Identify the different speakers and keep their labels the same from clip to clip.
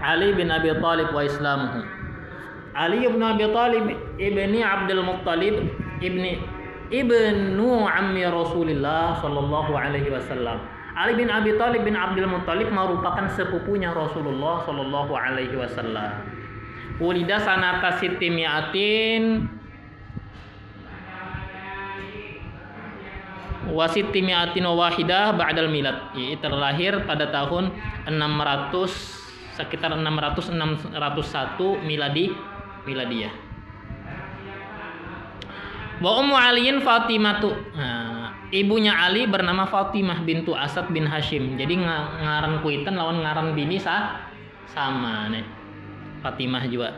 Speaker 1: Ali bin Abi Thalib wa islamuhu. Ali bin Abi Thalib ibni Abdul Muttalib ibnu ammi Rasulullah sallallahu alaihi wasallam. Ali bin Abi Thalib bin Abdul Muttalib merupakan sepupunya Rasulullah sallallahu alaihi wasallam. Ulida sanata sittimiatin wa sittimiatin wahidah ba'dal milad. Terlahir pada tahun 600 sekitar 601 miladiyah. Wa ummu Aliin Fatimatu. Ibunya Ali bernama Fatimah bintu Asad bin Hashim. Jadi ngaran kuitan lawan ngaran bini sama nih. Fatimah juga.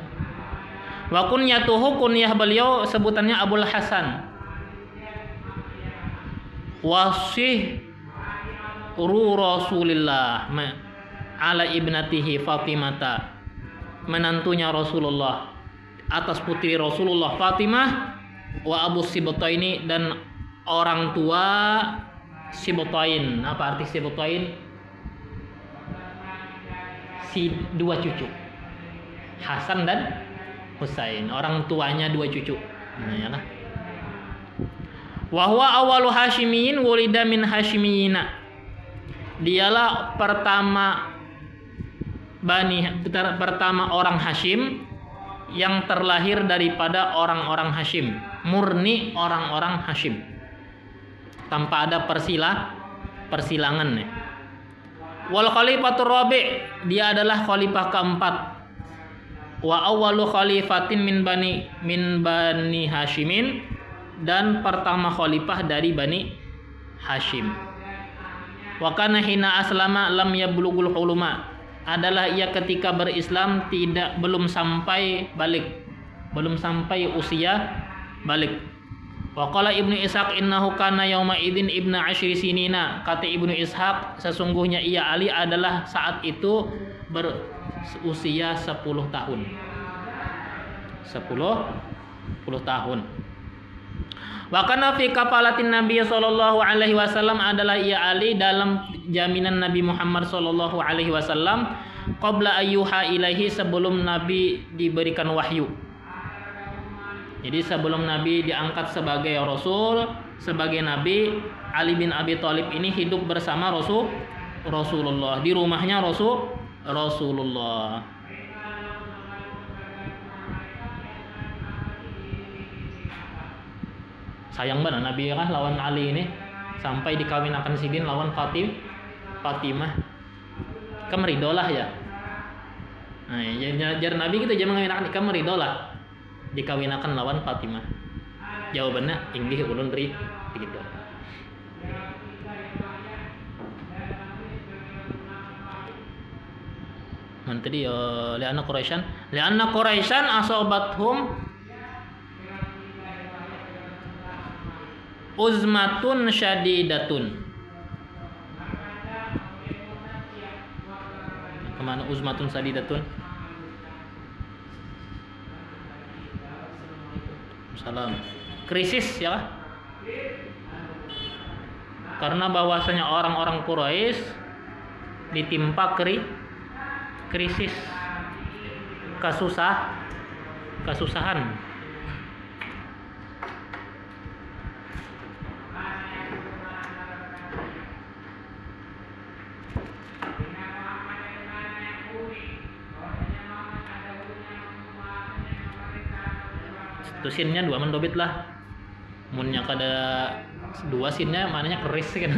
Speaker 1: Wa kunyatuhu kunyah beliau sebutannya Abul Hasan. Wasih Rasulillah ala ibnatihi Fatimata, menantunya Rasulullah atas putri Rasulullah Fatimah, wa Abu Sibtain, dan orang tua Sibtain. Apa arti Sibtain? Si dua cucu, Hasan dan Husain, orang tuanya dua cucu. Ya kan? Wa huwa awalu Hashimiyin wulida min Hashimiyina. Dialah pertama orang Hashim yang terlahir daripada orang-orang Hashim, murni orang-orang Hashim, tanpa ada persilangan. Wal khalifatur rabi', dia adalah khalifah keempat. Wa awwalu khalifatin min bani Hashimin, dan pertama khalifah dari Bani Hashim. Wa kana hina aslama lam yablughul huluma, adalah ia ketika berislam belum sampai usia balik. Wa qala Ibnu Ishaq innahu kana yauma idzin ibnu asyri sinina, kata Ibnu Ishaq sesungguhnya ia Ali adalah saat itu berusia 10 tahun. 10 tahun. Wa kana fi kafalatin Nabi sallallahu alaihi wasallam, adalah ia Ali dalam jaminan Nabi Muhammad sallallahu alaihi wasallam qabla ayyuha ilaihi, sebelum Nabi diberikan wahyu. Jadi sebelum Nabi diangkat sebagai Rasul, sebagai Nabi, Ali bin Abi Thalib ini hidup bersama Rasulullah di rumahnya Rasulullah. Sayang banget Nabi kah lawan Ali ini, sampai dikawinakan sidin lawan Fatimah. Kemeridolah ya. Nah, jar Nabi gitu jangan mengawinakan, kemeridolah dikawinakan lawan Fatimah. Jawabannya inggih ulun ri begitu. Mantri li'anna Quraisyan asobathum uzmatun syadidatun. Kemana uzmatun syadidatun? Salam. Krisis ya. Karena bahwasanya orang-orang Quraisy ditimpa krisis, kasusahan. Itu sinnya 2 mendobit lah. Munnya kada 2 sinnya mananya keris kan.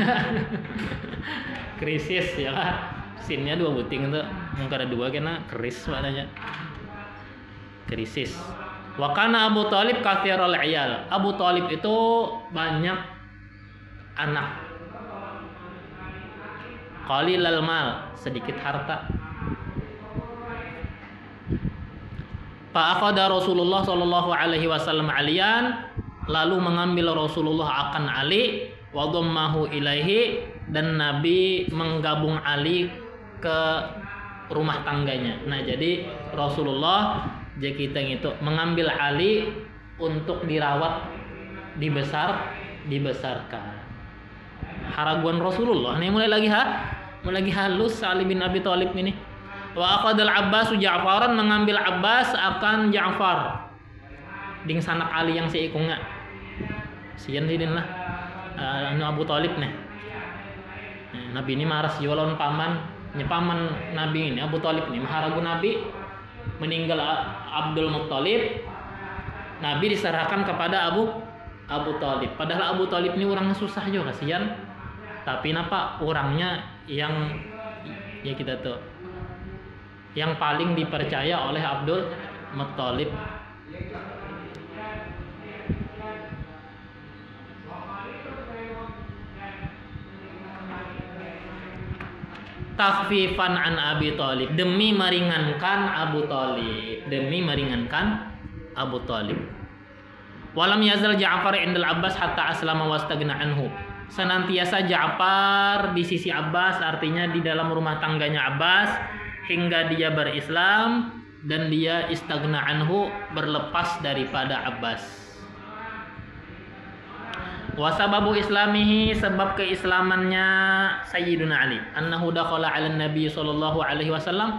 Speaker 1: Krisis ya kan. Sinnya 2 buting itu. Mun kada 2 kena keris maknanya. Krisis. Wa kana Abu Thalib katsirul iyal. Abu Thalib itu banyak anak. Qalilal mal, sedikit harta. Fa'akhadha Rasulullah sallallahu alaihi wasallam Aliyan, lalu mengambil Rasulullah akan Ali, wa dhammahu ilaihi, dan Nabi menggabung Ali ke rumah tangganya. Nah, jadi Rasulullah itu mengambil Ali untuk dirawat, dibesarkan. Haraguan Rasulullah. Ini mulai lagi halus Ali bin Abi Thalib ini. Wa aqadal Abbas Ja'faran, mengambil Abbas akan Ja'far. Ding sanak Ali yang seikunga. Sian sidin lah. Anu Abu Thalib nih. Nabi ini marah sih lawan paman, paman Nabi ini Abu Thalib ini maharagu Nabi, meninggal Abdul Muttalib. Nabi diserahkan kepada Abu Thalib. Padahal Abu Thalib ini orangnya susah juga kasihan. Tapi napa orangnya yang ya kita tuh yang paling dipercaya oleh Abdul Muttalib. Takhfifan an Abi Thalib, demi meringankan Abu Thalib, demi meringankan Abu Thalib. Walam yazal Ja'far indal Abbas hatta aslama wastagna anhu. Senantiasa Ja'far di sisi Abbas, artinya di dalam rumah tangganya Abbas hingga dia berislam dan dia istagna anhu, berlepas daripada Abbas. Wa sababu islamihi, sebab keislamannya Sayyiduna Ali, annahu dakhala 'ala Nabi sallallahu alaihi wasallam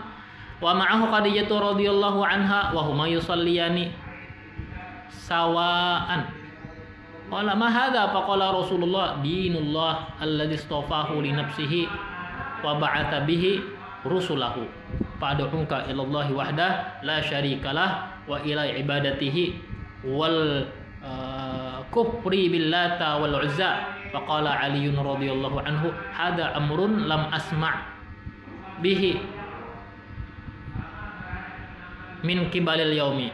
Speaker 1: wa ma'ahu Khadijah radhiyallahu anha wa huma yusalliyani sawaan. Qala ma hadza? Faqala Rasulullah dinullah alladzi istafahu li nafsihi wa ba'atha bihi rusulahu fad'uka ila Allah wahdah la syarikalah wa ila ibadatihi wal kufri billata wal uzza. Faqala Ali radhiyallahu anhu hada amrun lam asma' bihi min kibalil yaumi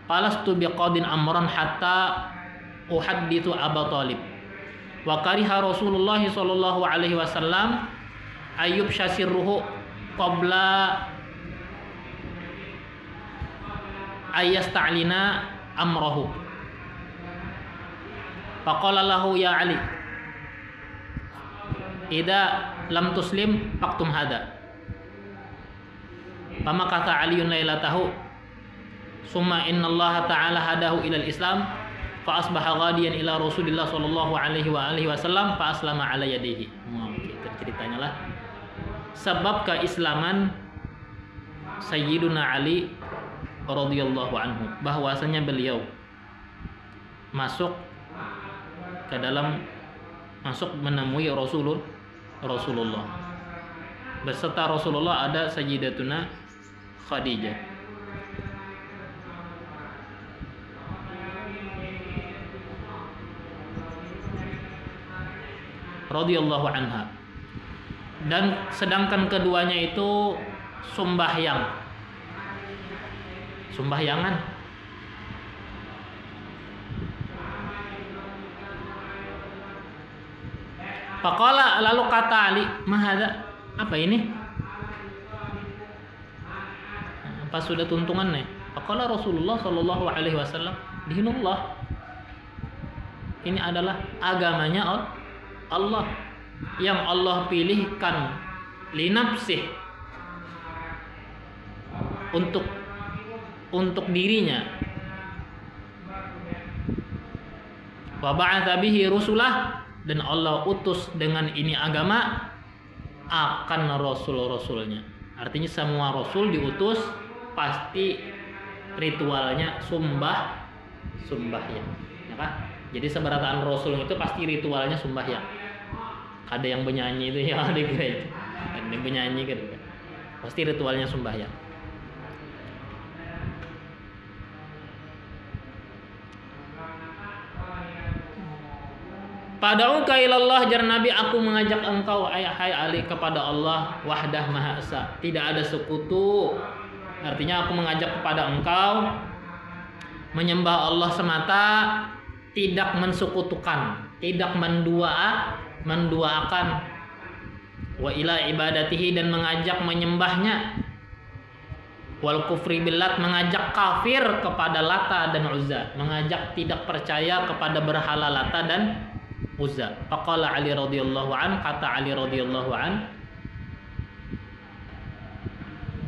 Speaker 1: falastu biqadin amran hatta uhaddithu Abu Thalib. Wa kariha Rasulullah sallallahu alaihi wasallam ayyub syasirruhu qabla ayasta'lina amrahu. Faqala lahu ya Ali idza lam tuslim faqtum hada. Fama kata Aliun lailatahu summa innallaha ta'ala hadahu ilal islam fa asbaha ghadiyan ila Rasulillah sallallahu alaihi wa alihi wasallam fa aslama ala yadihi. Itu ceritanya lah sebab keislaman Sayyiduna Ali radhiyallahu anhu, bahwasanya beliau masuk menemui Rasulullah. Beserta Rasulullah ada Sayyidatuna Khadijah. Radhiyallahu anha. Dan sedangkan keduanya itu sembahyangan. Faqala, lalu kata Ali, mahada, apa ini? Pas sudah tuntungan nih. Faqala Rasulullah sallallahu alaihi wasallam, dinullah. Ini adalah agamanya Allah yang Allah pilihkan linafsih untuk dirinya. Wa ba'atha bihi rusulah, dan Allah utus dengan ini agama akan rasul-rasulnya. Artinya semua rasul diutus pasti ritualnya sembahyang, ya kan? Jadi seberataan rasul itu pasti ritualnya sembahyang. Ada yang bernyanyi itu ya, ada gitu. Ada yang bernyanyi kan. Pasti ritualnya sembahyang. Pada'uka ilallah, jar Nabi, aku mengajak engkau hai Ali kepada Allah wahdah maha esa, tidak ada sekutu. Artinya aku mengajak kepada engkau menyembah Allah semata, tidak mensekutukan, tidak menduakan, wa ila ibadatihi, dan mengajak menyembahnya, wal kufri billat, mengajak kafir kepada Lata dan Uzza, mengajak tidak percaya kepada berhala Lata dan Uzza. Faqala Ali radhiyallahu an, kata Ali radhiyallahu an,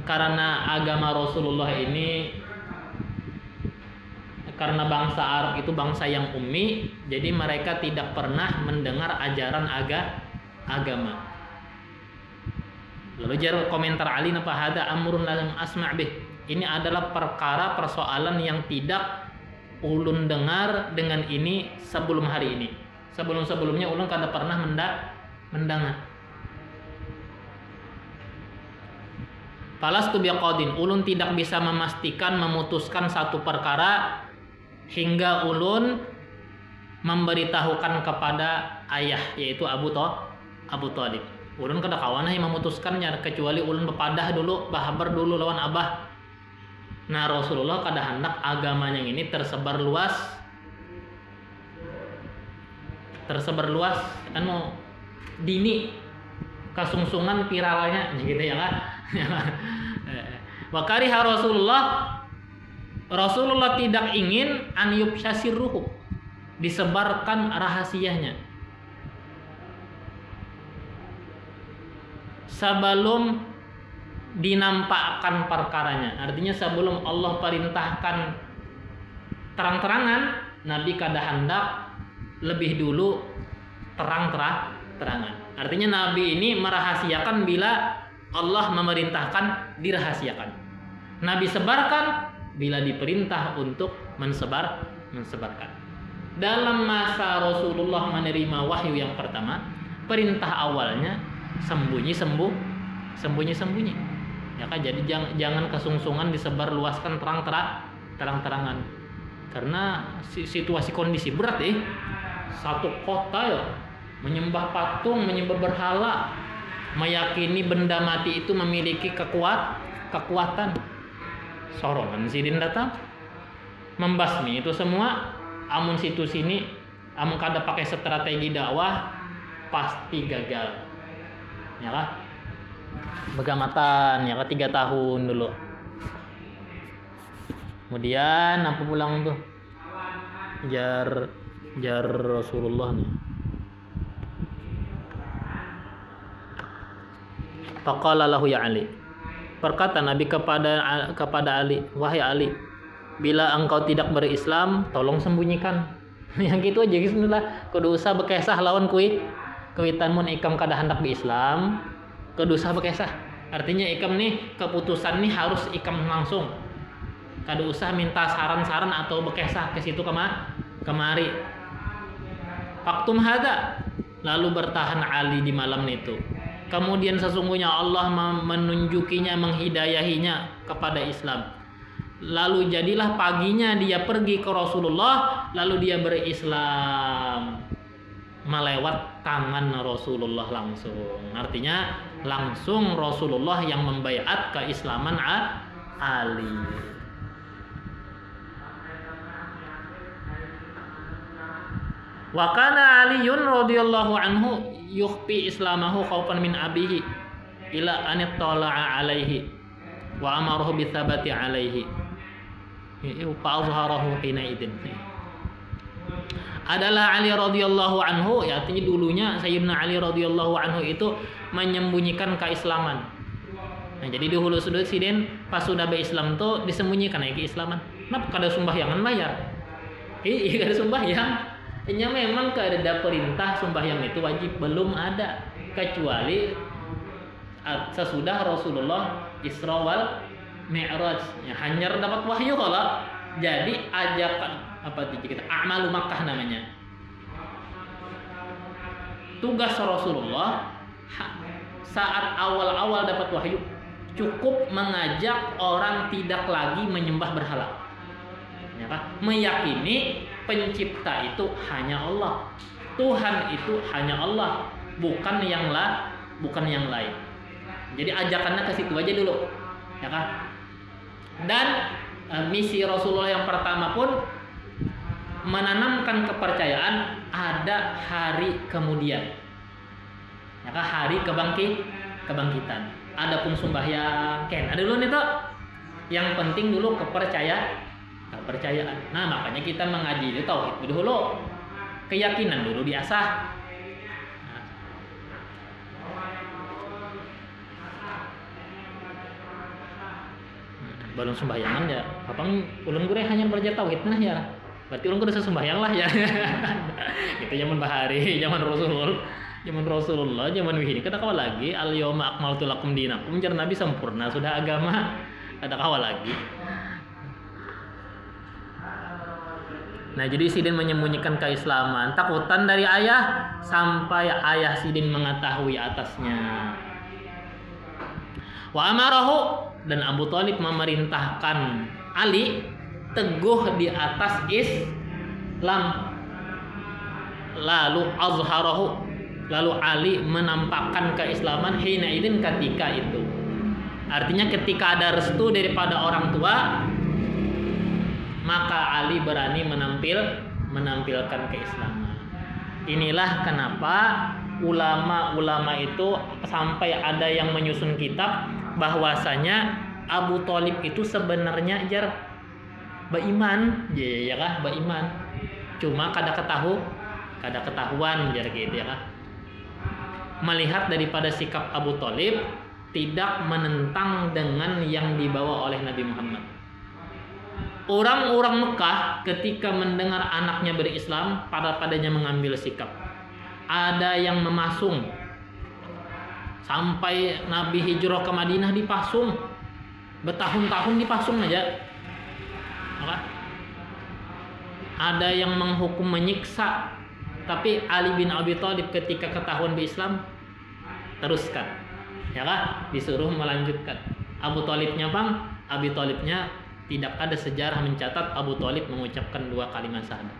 Speaker 1: karena agama Rasulullah ini, karena bangsa Arab itu bangsa yang ummi, jadi mereka tidak pernah mendengar ajaran agama. Lalu jar komentar Ali napa hada amrun lam asma' bih. Ini adalah perkara persoalan yang tidak ulun dengar dengan ini sebelum hari ini. Sebelum-sebelumnya ulun kada pernah mendengar. Falastu biqadin, ulun tidak bisa memastikan memutuskan satu perkara hingga ulun memberitahukan kepada ayah yaitu Abu Thalib. Ulun kada kawan yang memutuskannya kecuali ulun bepadah dulu, bahabar dulu lawan abah. Nah Rasulullah kada hendak agamanya ini tersebar luas anu dini kasungsungan viralnya gitu ya kan. Wa kariha Rasulullah tidak ingin an yubsyasirruhu, disebarkan rahasianya sebelum dinampakkan perkaranya. Artinya sebelum Allah perintahkan terang-terangan, Nabi kada hendak lebih dulu terang-terangan. Artinya Nabi ini merahasiakan bila Allah memerintahkan dirahasiakan. Nabi sebarkan bila diperintah untuk mensebarkan. Dalam masa Rasulullah menerima wahyu yang pertama, perintah awalnya sembunyi. Ya kan, jadi jangan kesungsungan disebar luaskan terang-terangan. Karena situasi kondisi berat satu kota ya menyembah patung, menyembah berhala, meyakini benda mati itu memiliki kekuatan. Sorongan sidin datang membasmi itu semua. Amun situ sini amun kada pakai strategi dakwah pasti gagal. Ya kan? Begamatan ya kan 3 tahun dulu. Kemudian apa pulang tuh? Jar Rasulullah nih. Faqala lahu ya Ali. Berkata Nabi kepada Ali, wahai Ali, bila engkau tidak berislam, tolong sembunyikan. Yang gitu aja bismillah. Kudu usah bekesah lawan kuitan mun ikam kada hendak di Islam, kudu usah bekesah. Artinya ikam nih keputusan nih harus ikam langsung. Kada usah minta saran-saran atau bekesah ke situ kemari. Faktum hada, lalu bertahan Ali di malam itu. Kemudian sesungguhnya Allah menunjukinya, menghidayahinya kepada Islam. Lalu jadilah paginya dia pergi ke Rasulullah, lalu dia berislam melewat tangan Rasulullah langsung. Artinya langsung Rasulullah yang membaiat keislaman Ali. Wa kana Aliun radhiyallahu anhu yukhfi islamahu khaufan min abihi ila an ittala'a alaihi wa amarahu bi thabati alaihi. Fa azharahu hina idin. Adalah Ali radhiyallahu anhu, ya artinya dulunya Sayyidina Ali radhiyallahu anhu itu menyembunyikan keislaman. Nah, jadi di hulu sudut siden pas sudah berislam tuh disembunyikan keislaman. Kenapa kada sembahyangan bayar? Iya kada sembahyang. Nya memang kada perintah sembahyang itu wajib, belum ada kecuali sesudah Rasulullah Isra wal Mi'raj. Ya, hanya dapat wahyu kalau jadi ajakan apa itu kita A'malu Makkah namanya. Tugas Rasulullah saat awal-awal dapat wahyu cukup mengajak orang tidak lagi menyembah berhala. Ya kan? Meyakini pencipta itu hanya Allah, Tuhan itu hanya Allah, bukan yang lain. Jadi ajakannya ke situ aja dulu, ya kan? Dan misi Rasulullah yang pertama pun menanamkan kepercayaan ada hari kemudian, ya kan? Hari kebangkitan. Adapun sembahyang, ada dulu nih tuh. Yang penting dulu kepercayaan. Nah makanya kita mengaji itu tauhid dulu, keyakinan dulu diasah. Balon sembahyangan ya, kapang ulun gue hanya belajar tauhid nah ya, berarti ulun gue udah sembahyang lah ya. Itu zaman bahari, zaman Rasul. Zaman Rasulullah, zaman wihini kada kawa lagi al yauma akmaltu lakum dinakum, jar Nabi sempurna sudah agama, kada kawa lagi. Nah, jadi Sidin menyembunyikan keislaman, takutan dari ayah sampai ayah Sidin mengetahui atasnya. Wa amarahu, dan Abu Thalib memerintahkan Ali teguh di atas Islam. Lalu azharahu, lalu Ali menampakkan keislaman hina idin ketika itu. Artinya ketika ada restu daripada orang tua, maka Ali berani menampilkan keislaman. Inilah kenapa ulama-ulama itu sampai ada yang menyusun kitab bahwasanya Abu Thalib itu sebenarnya jar beriman, ya kah, beriman. Cuma kada ketahuan jar gitu ya kah. Melihat daripada sikap Abu Thalib tidak menentang dengan yang dibawa oleh Nabi Muhammad. Orang-orang Mekah ketika mendengar anaknya berislam, padanya mengambil sikap. Ada yang memasung. Sampai Nabi hijrah ke Madinah dipasung. Bertahun-tahun dipasung aja. Maka ada yang menghukum menyiksa. Tapi Ali bin Abi Thalib ketika ketahuan berislam, teruskan. Ya kah? Disuruh melanjutkan. Abu Thalibnya bang, Abi Thalibnya tidak ada sejarah mencatat Abu Thalib mengucapkan 2 kalimat syahadat.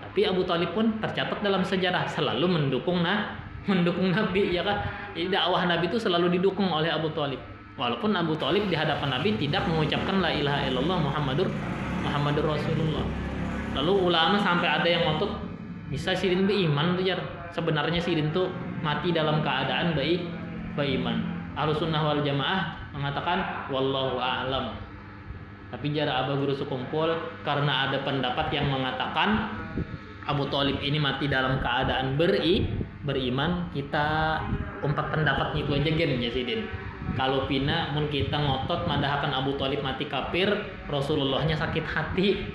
Speaker 1: Tapi Abu Thalib pun tercatat dalam sejarah selalu mendukung Nabi, ya kan? Jadi dakwah Nabi itu selalu didukung oleh Abu Thalib. Walaupun Abu Thalib di hadapan Nabi tidak mengucapkan la ilaha illallah Muhammadur Rasulullah. Lalu ulama sampai ada yang ngotot, bisa Sidin beriman tuh jar. Sebenarnya Sidin tuh mati dalam keadaan beriman. Ahlussunnah wal Jamaah mengatakan wallahu a'lam. Tapi jarak Abah Guru sekumpul karena ada pendapat yang mengatakan Abu Thalib ini mati dalam keadaan beriman. Kita umpat pendapatnya itu aja gen ya Sidin. Kalau pina mun kita ngotot madahakan Abu Thalib mati kafir, Rasulullahnya sakit hati.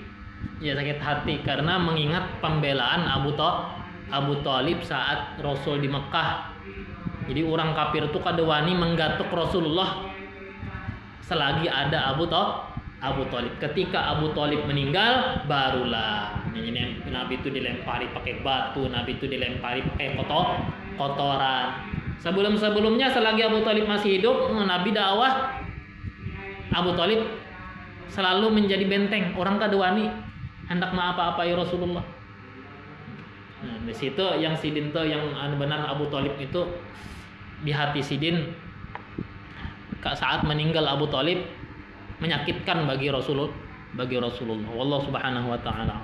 Speaker 1: Ya sakit hati karena mengingat pembelaan Abu Thalib saat Rasul di Mekah. Jadi orang kafir itu kada wani menggatuk Rasulullah selagi ada Abu Thalib. Ketika Abu Thalib meninggal, barulah Nabi itu dilempari pakai batu, Nabi itu dilempari pakai kotoran. Sebelumnya selagi Abu Thalib masih hidup, Nabi dakwah, Abu Thalib selalu menjadi benteng. Orang kadewani hendak apa-apai Rasulullah. Nah, di situ yang Sidin tuh yang benar Abu Thalib itu di hati Sidin saat meninggal Abu Thalib menyakitkan bagi Rasulullah. Wallahu subhanahu wa ta'ala.